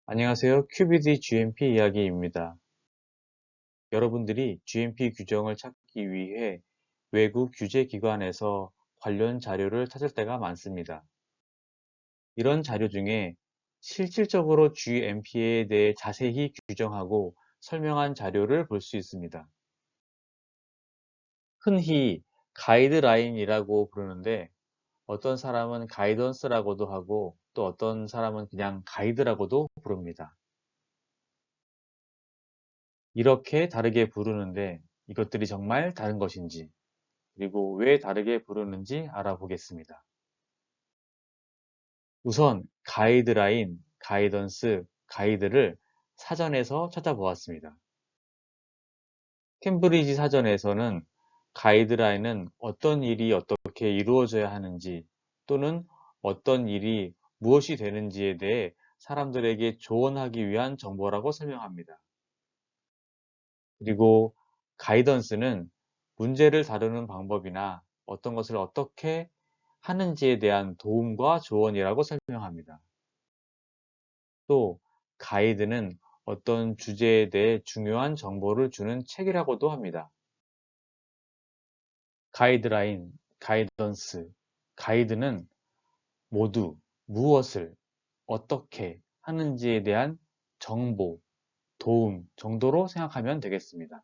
안녕하세요. 큐비디 GMP 이야기입니다. 여러분들이 GMP 규정을 찾기 위해 외국 규제기관에서 관련 자료를 찾을 때가 많습니다. 이런 자료 중에 실질적으로 GMP에 대해 자세히 규정하고 설명한 자료를 볼 수 있습니다. 흔히 가이드라인이라고 부르는데 어떤 사람은 가이던스라고도 하고 또 어떤 사람은 그냥 가이드라고도 부릅니다. 이렇게 다르게 부르는데 이것들이 정말 다른 것인지, 그리고 왜 다르게 부르는지 알아보겠습니다. 우선 가이드라인, 가이던스, 가이드를 사전에서 찾아보았습니다. 캠브리지 사전에서는 가이드라인은 어떤 일이 어떻게 이루어져야 하는지 또는 어떤 일이 무엇이 되는지에 대해 사람들에게 조언하기 위한 정보라고 설명합니다. 그리고 가이던스는 문제를 다루는 방법이나 어떤 것을 어떻게 하는지에 대한 도움과 조언이라고 설명합니다. 또 가이드는 어떤 주제에 대해 중요한 정보를 주는 책이라고도 합니다. 가이드라인, 가이던스, 가이드는 모두 무엇을 어떻게 하는지에 대한 정보, 도움 정도로 생각하면 되겠습니다.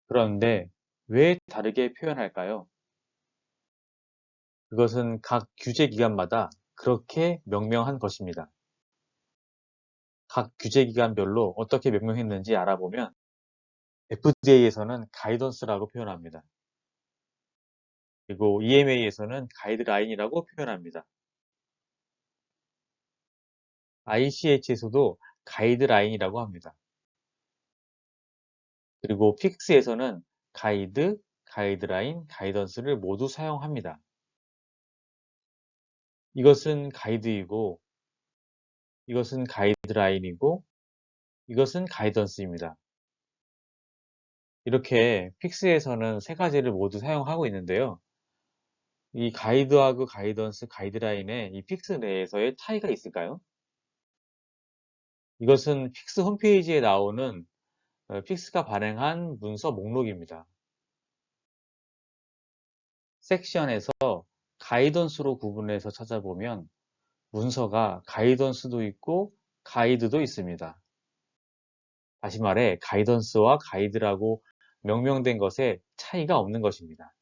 그런데 왜 다르게 표현할까요? 그것은 각 규제기관마다 그렇게 명명한 것입니다. 각 규제기관별로 어떻게 명명했는지 알아보면 FDA에서는 가이던스라고 표현합니다. 그리고 EMA에서는 가이드라인이라고 표현합니다. ICH에서도 가이드라인이라고 합니다. 그리고 픽스에서는 가이드, 가이드라인, 가이던스를 모두 사용합니다. 이것은 가이드이고, 이것은 가이드라인이고, 이것은 가이던스입니다. 이렇게 픽스에서는 세 가지를 모두 사용하고 있는데요. 이 가이드하고 가이던스, 가이드라인의 이 픽스 내에서의 차이가 있을까요? 이것은 픽스 홈페이지에 나오는 픽스가 발행한 문서 목록입니다. 섹션에서 가이던스로 구분해서 찾아보면 문서가 가이던스도 있고 가이드도 있습니다. 다시 말해 가이던스와 가이드라고 명명된 것에 차이가 없는 것입니다.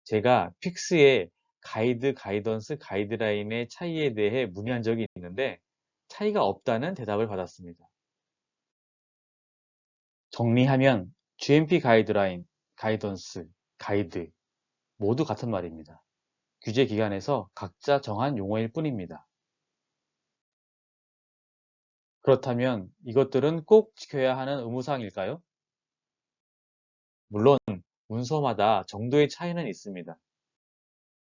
제가 픽스의 가이드, 가이던스, 가이드라인의 차이에 대해 문의한 적이 있는데 차이가 없다는 대답을 받았습니다. 정리하면 GMP 가이드라인, 가이던스, 가이드 모두 같은 말입니다. 규제 기관에서 각자 정한 용어일 뿐입니다. 그렇다면 이것들은 꼭 지켜야 하는 의무사항일까요? 물론 문서마다 정도의 차이는 있습니다.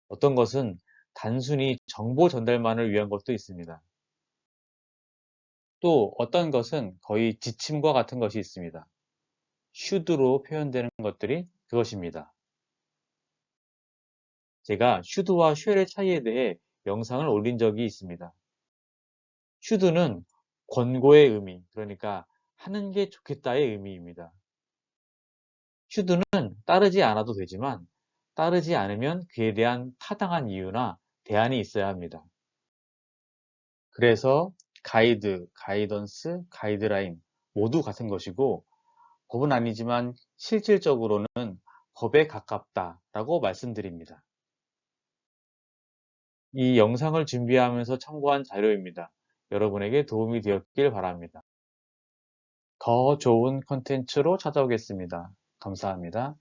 어떤 것은 단순히 정보 전달만을 위한 것도 있습니다. 또 어떤 것은 거의 지침과 같은 것이 있습니다. should로 표현되는 것들이 그것입니다. 제가 should와 shall의 차이에 대해 영상을 올린 적이 있습니다. should는 권고의 의미, 그러니까 하는 게 좋겠다의 의미입니다. should는 따르지 않아도 되지만 따르지 않으면 그에 대한 타당한 이유나 대안이 있어야 합니다. 그래서 가이드, 가이던스, 가이드라인 모두 같은 것이고 법은 아니지만 실질적으로는 법에 가깝다라고 말씀드립니다. 이 영상을 준비하면서 참고한 자료입니다. 여러분에게 도움이 되었길 바랍니다. 더 좋은 콘텐츠로 찾아오겠습니다. 감사합니다.